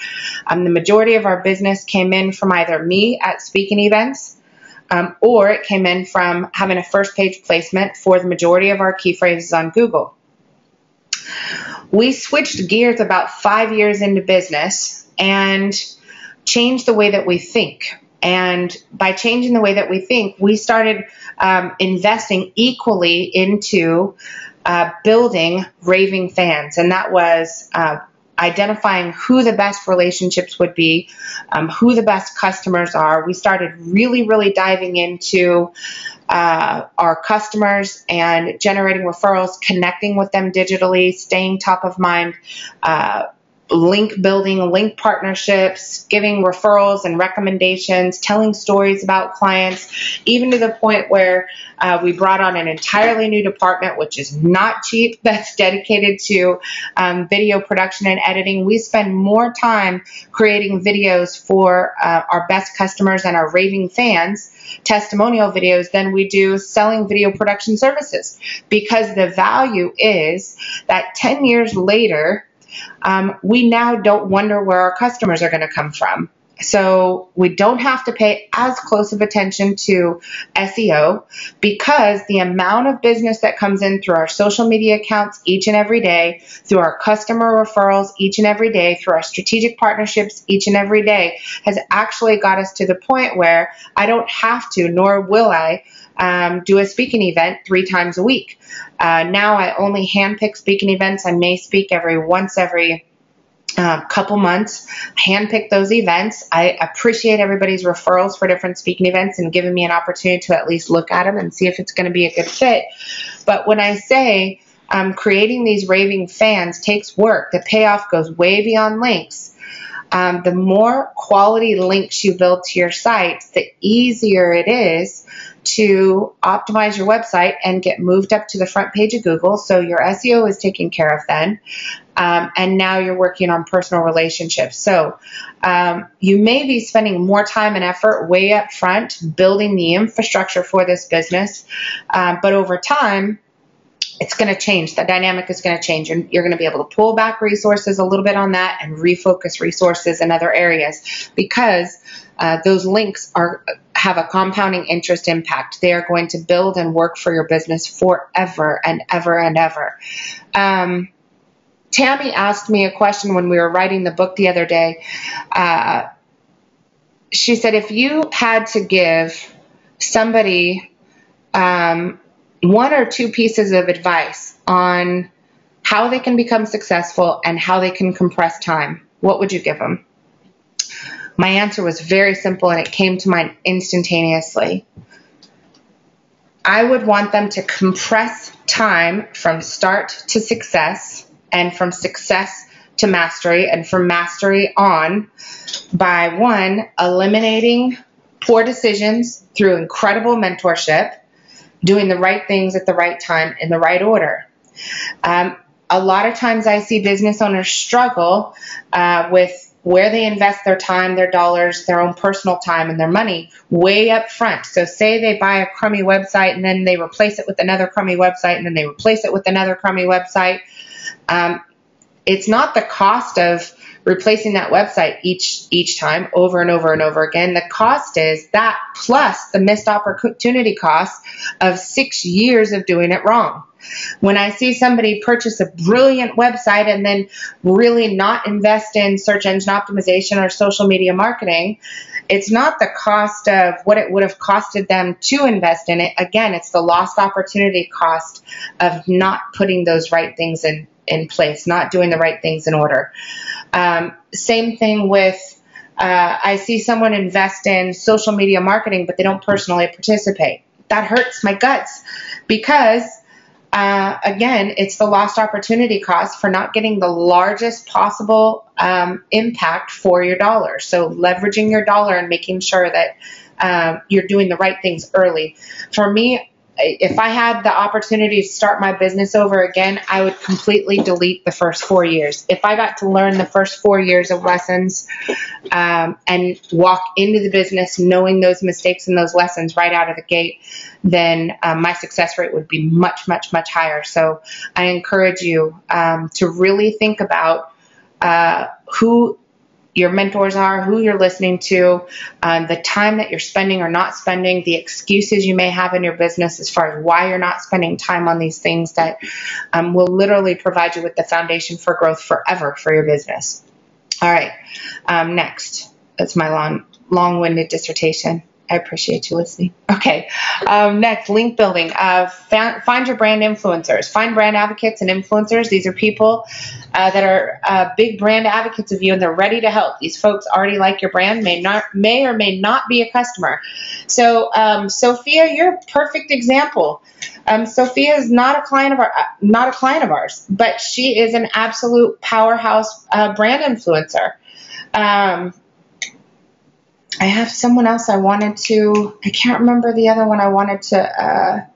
The majority of our business came in from either me at speaking events, or it came in from having a first page placement for the majority of our key phrases on Google. We switched gears about 5 years into business and changed the way that we think. And by changing the way that we think, we started investing equally into building raving fans. And that was identifying who the best relationships would be, who the best customers are. We started really, really diving into our customers and generating referrals, connecting with them digitally, staying top of mind, link building, link partnerships, giving referrals and recommendations, telling stories about clients, even to the point where we brought on an entirely new department, which is not cheap, that's dedicated to video production and editing. We spend more time creating videos for our best customers and our raving fans, testimonial videos, than we do selling video production services, because the value is that 10 years later, we now don't wonder where our customers are going to come from. So we don't have to pay as close of attention to SEO because the amount of business that comes in through our social media accounts each and every day, through our customer referrals each and every day, through our strategic partnerships each and every day has actually got us to the point where I don't have to, nor will I, do a speaking event 3 times a week. Now I only handpick speaking events. I may speak once every couple months, handpick those events. I appreciate everybody's referrals for different speaking events and giving me an opportunity to at least look at them and see if it's going to be a good fit. But when I say creating these raving fans takes work, the payoff goes way beyond links. The more quality links you build to your site, the easier it is to optimize your website and get moved up to the front page of Google. So your SEO is taken care of then. And now you're working on personal relationships. So you may be spending more time and effort way up front building the infrastructure for this business. But over time, it's going to change. The dynamic is going to change. And you're going to be able to pull back resources a little bit on that and refocus resources in other areas because those links have a compounding interest impact. They are going to build and work for your business forever and ever and ever. Tammy asked me a question when we were writing the book the other day. She said, if you had to give somebody 1 or 2 pieces of advice on how they can become successful and how they can compress time, what would you give them? My answer was very simple and it came to mind instantaneously. I would want them to compress time from start to success and from success to mastery and from mastery on by 1, eliminating poor decisions through incredible mentorship, doing the right things at the right time in the right order. A lot of times I see business owners struggle with where they invest their time, their dollars, their own personal time, and their money way up front. So say they buy a crummy website and then they replace it with another crummy website and then they replace it with another crummy website. It's not the cost of replacing that website each time over and over and over again. The cost is that plus the missed opportunity cost of 6 years of doing it wrong. When I see somebody purchase a brilliant website and then really not invest in search engine optimization or social media marketing, it's not the cost of what it would have costed them to invest in it. Again, it's the lost opportunity cost of not putting those right things in place, not doing the right things in order. Same thing with, I see someone invest in social media marketing, but they don't personally participate. That hurts my guts because, again, it's the lost opportunity cost for not getting the largest possible impact for your dollar. So leveraging your dollar and making sure that you're doing the right things early. For me, if I had the opportunity to start my business over again, I would completely delete the first 4 years. If I got to learn the first 4 years of lessons and walk into the business knowing those mistakes and those lessons right out of the gate, then my success rate would be much, much, much higher. So I encourage you to really think about who your mentors are, who you're listening to, the time that you're spending or not spending, the excuses you may have in your business as far as why you're not spending time on these things that will literally provide you with the foundation for growth forever for your business. All right, next. That's my long-winded dissertation. I appreciate you listening. Okay, next, link building. Find your brand influencers. Find brand advocates and influencers. These are people that are big brand advocates of you, and they're ready to help. These folks already like your brand, may or may not be a customer. So, Sophia, you're a perfect example. Sophia is not a client of ours, but she is an absolute powerhouse brand influencer. I have someone else I can't remember the other one I wanted to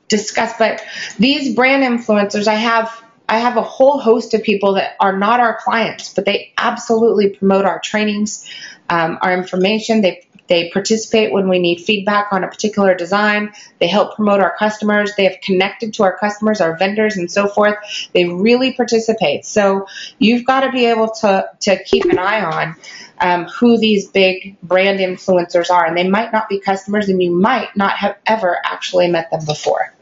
discuss, but these brand influencers, I have a whole host of people that are not our clients, but they absolutely promote our trainings, our information. They They participate when we need feedback on a particular design. They help promote our customers. They have connected to our customers, our vendors, and so forth. They really participate. So you've got to be able to keep an eye on who these big brand influencers are. And they might not be customers, and you might not have ever actually met them before.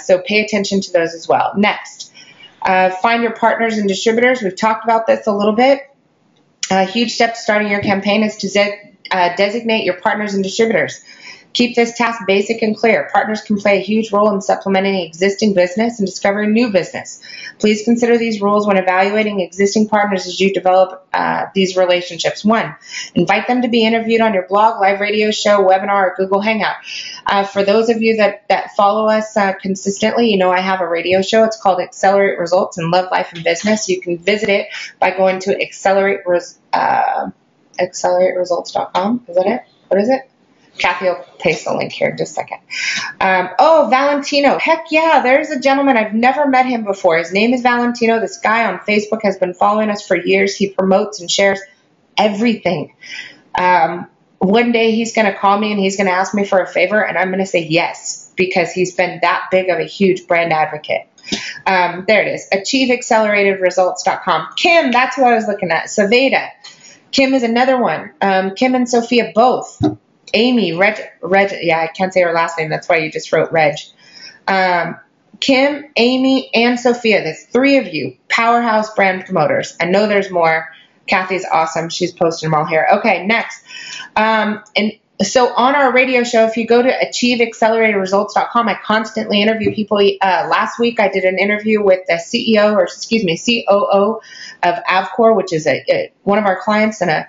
So pay attention to those as well. Next, find your partners and distributors. We've talked about this a little bit. A huge step to starting your campaign is to designate your partners and distributors. Keep this task basic and clear. Partners can play a huge role in supplementing existing business and discovering new business. Please consider these rules when evaluating existing partners as you develop these relationships. 1, invite them to be interviewed on your blog, live radio show, webinar, or Google Hangout. For those of you that follow us consistently, you know I have a radio show. It's called Accelerate Results in Love, Life, and Business. You can visit it by going to accelerateresults.com. Is that it? What is it? Kathy will paste the link here in just a second. Oh, Valentino. Heck yeah, there's a gentleman. I've never met him before. His name is Valentino. This guy on Facebook has been following us for years. He promotes and shares everything. One day he's going to call me and he's going to ask me for a favor, and I'm going to say yes, because he's been that big of a huge brand advocate. There it is. AchieveAcceleratedResults.com. Kim, that's who I was looking at. Saveda. Kim is another one. Kim and Sophia both. Amy, Reg, yeah, I can't say her last name. That's why you just wrote Reg. Kim, Amy, and Sophia, the 3 of you, powerhouse brand promoters. I know there's more. Kathy's awesome. She's posting them all here. Okay, next. And so on our radio show, if you go to AchieveAcceleratedResults.com, I constantly interview people. Last week, I did an interview with the COO of Avcor, which is one of our clients and a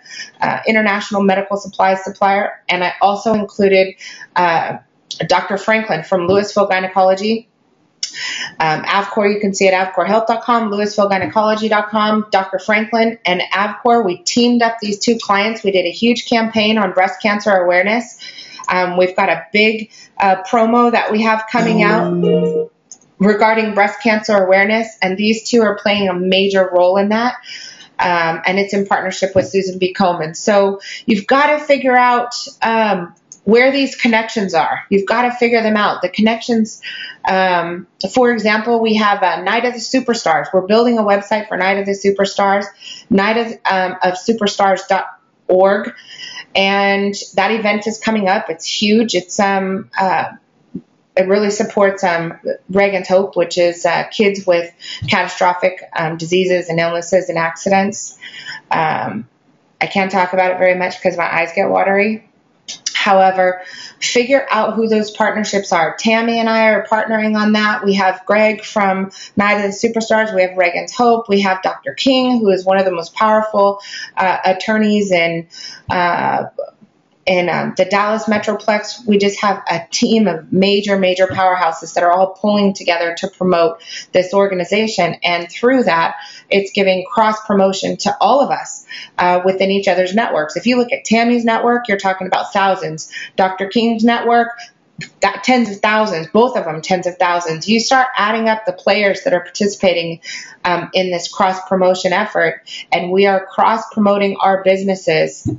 international medical supplies supplier. And I also included Dr. Franklin from Louisville Gynecology. Avcor, you can see at avcorhealth.com, louisvillegynecology.com, Dr. Franklin and Avcor. We teamed up these 2 clients. We did a huge campaign on breast cancer awareness. We've got a big promo that we have coming out regarding breast cancer awareness, and these 2 are playing a major role in that. And it's in partnership with Susan B. Komen. So you've got to figure out where these connections are. You've got to figure them out. The connections, for example, we have Night of the Superstars. We're building a website for Night of the Superstars, nightofthesuperstars.org. And that event is coming up. It's huge. It's it really supports Reagan's Hope, which is kids with catastrophic diseases and illnesses and accidents. I can't talk about it very much because my eyes get watery. However, figure out who those partnerships are. Tammy and I are partnering on that. We have Greg from Night of the Superstars. We have Reagan's Hope. We have Dr. King, who is one of the most powerful attorneys in the Dallas Metroplex. We just have a team of major powerhouses that are all pulling together to promote this organization. And through that, it's giving cross-promotion to all of us within each other's networks. If you look at Tammy's network, you're talking about thousands. Dr. King's network, tens of thousands, both of them tens of thousands. You start adding up the players that are participating in this cross-promotion effort, and we are cross-promoting our businesses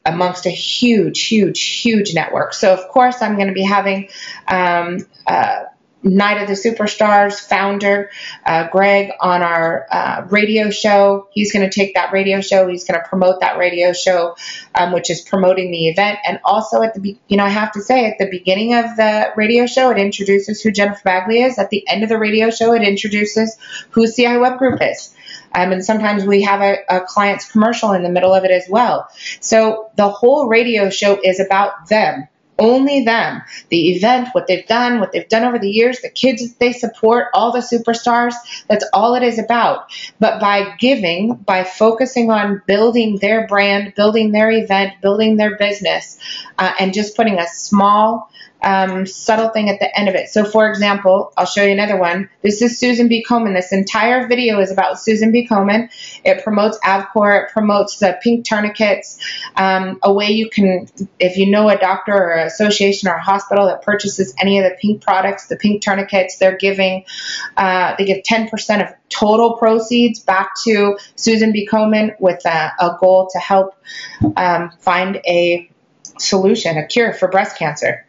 amongst a huge network. So, of course, I'm going to be having Night of the Superstars founder, Greg, on our radio show. He's going to take that radio show. He's going to promote that radio show, which is promoting the event. And also I have to say, at the beginning of the radio show, it introduces who Jennifer Bagley is. At the end of the radio show, it introduces who CI Web Group is. And sometimes we have a client's commercial in the middle of it as well. So the whole radio show is about them. Only them. The event, what they've done over the years, the kids that they support, all the superstars, that's all it is about. But by focusing on building their brand, building their event, building their business, and just putting a small subtle thing at the end of it. So for example, I'll show you another one. This is Susan B. Komen. This entire video is about Susan B. Komen. It promotes Avcor. It promotes the pink tourniquets. A way you can, if you know a doctor or an association or a hospital that purchases any of the pink products, the pink tourniquets, they're giving, they give 10% of total proceeds back to Susan B. Komen with a goal to help find a solution, a cure for breast cancer.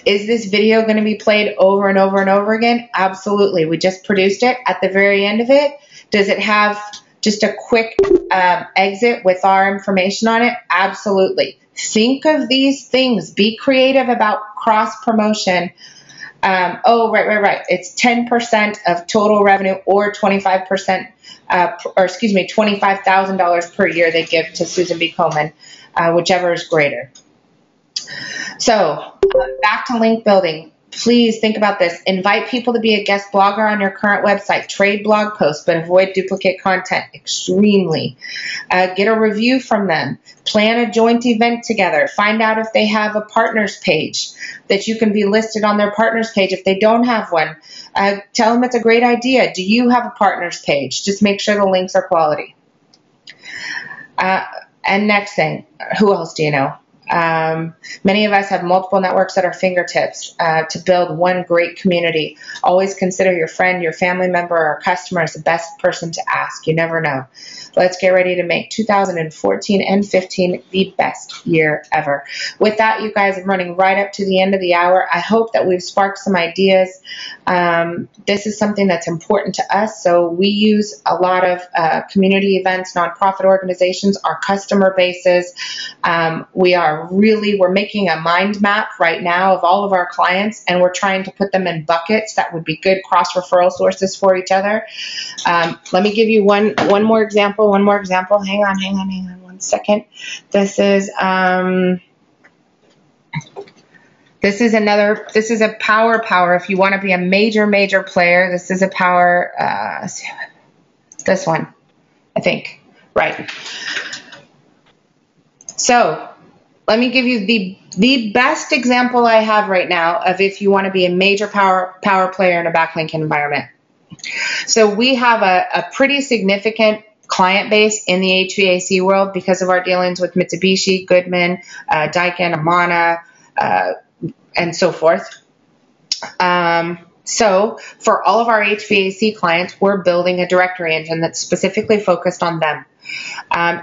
Is this video going to be played over and over and over again? Absolutely. We just produced it. At the very end of it, does it have just a quick exit with our information on it? Absolutely. Think of these things. Be creative about cross promotion. Oh, right. It's 10% of total revenue or 25%, $25,000 per year they give to Susan B. Komen, whichever is greater. So back to link building. Please think about this. Invite people to be a guest blogger on your current website. Trade blog posts, but avoid duplicate content extremely. Get a review from them. Plan a joint event together. Find out if they have a partners page that you can be listed on their partners page. If they don't have one, tell them it's a great idea. Do you have a partners page? Just make sure the links are quality. And next thing, who else do you know? Many of us have multiple networks at our fingertips to build one great community. Always consider your friend, your family member, or customer as the best person to ask. You never know. Let's get ready to make 2014 and 15 the best year ever. With that, you guys, I'm running right up to the end of the hour. I hope that we've sparked some ideas. This is something that's important to us. So we use a lot of community events, nonprofit organizations, our customer bases. We're making a mind map right now of all of our clients, and we're trying to put them in buckets that would be good cross-referral sources for each other. Let me give you one more example. Hang on 1 second. This is a power. If you want to be a major player, this is a power, this one, I think, right. So let me give you the best example I have right now of if you want to be a major power player in a backlink environment. So we have a pretty significant client base in the HVAC world because of our dealings with Mitsubishi, Goodman, Daikin, Amana, and so forth. So for all of our HVAC clients, we're building a directory engine that's specifically focused on them.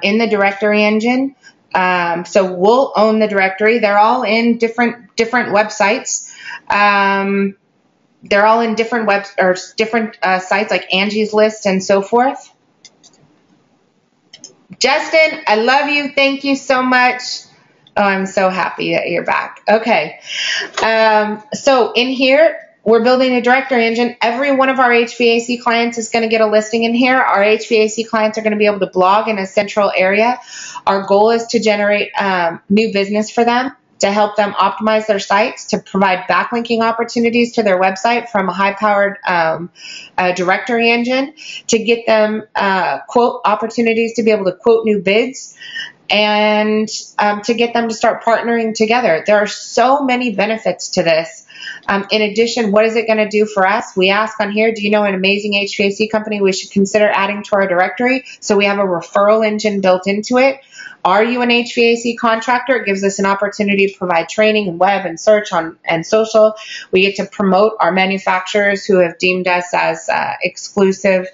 In the directory engine, so we'll own the directory. They're all in different websites. They're all in different sites like Angie's List and so forth. Justin, I love you. Thank you so much. Oh, I'm so happy that you're back. Okay. So in here, we're building a directory engine. Every one of our HVAC clients is going to get a listing in here. Our HVAC clients are going to be able to blog in a central area. Our goal is to generate new business for them, to help them optimize their sites, to provide backlinking opportunities to their website from a high-powered directory engine, to get them quote opportunities to be able to quote new bids, and to get them to start partnering together. There are so many benefits to this. In addition, what is it going to do for us? We ask on here, do you know an amazing HVAC company we should consider adding to our directory? So we have a referral engine built into it. Are you an HVAC contractor? It gives us an opportunity to provide training and web and search and social. We get to promote our manufacturers who have deemed us as exclusive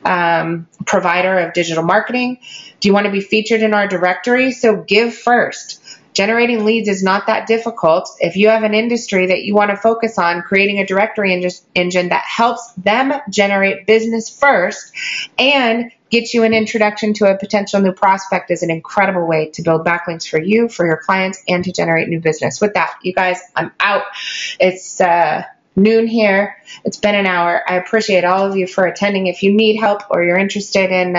provider of digital marketing. Do you want to be featured in our directory? So give first. Generating leads is not that difficult. If you have an industry that you want to focus on, creating a directory engine that helps them generate business first and get you an introduction to a potential new prospect is an incredible way to build backlinks for you, for your clients, and to generate new business. With that, you guys, I'm out. It's noon here. It's been an hour. I appreciate all of you for attending. If you need help or you're interested in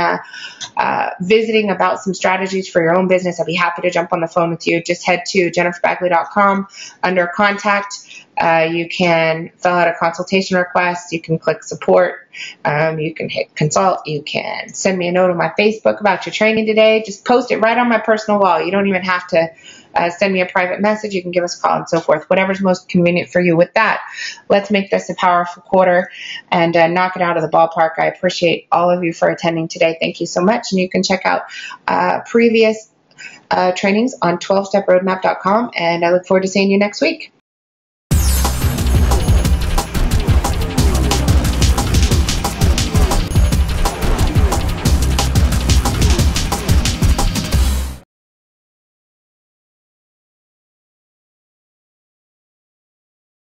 visiting about some strategies for your own business, I'd be happy to jump on the phone with you. Just head to jenniferbagley.com. Under contact, you can fill out a consultation request. You can click support. You can hit consult. You can send me a note on my Facebook about your training today. Just post it right on my personal wall. You don't even have to send me a private message. You can give us a call and so forth. Whatever's most convenient for you with that. Let's make this a powerful quarter and knock it out of the ballpark. I appreciate all of you for attending today. Thank you so much. And you can check out previous trainings on 12steproadmap.com, and I look forward to seeing you next week.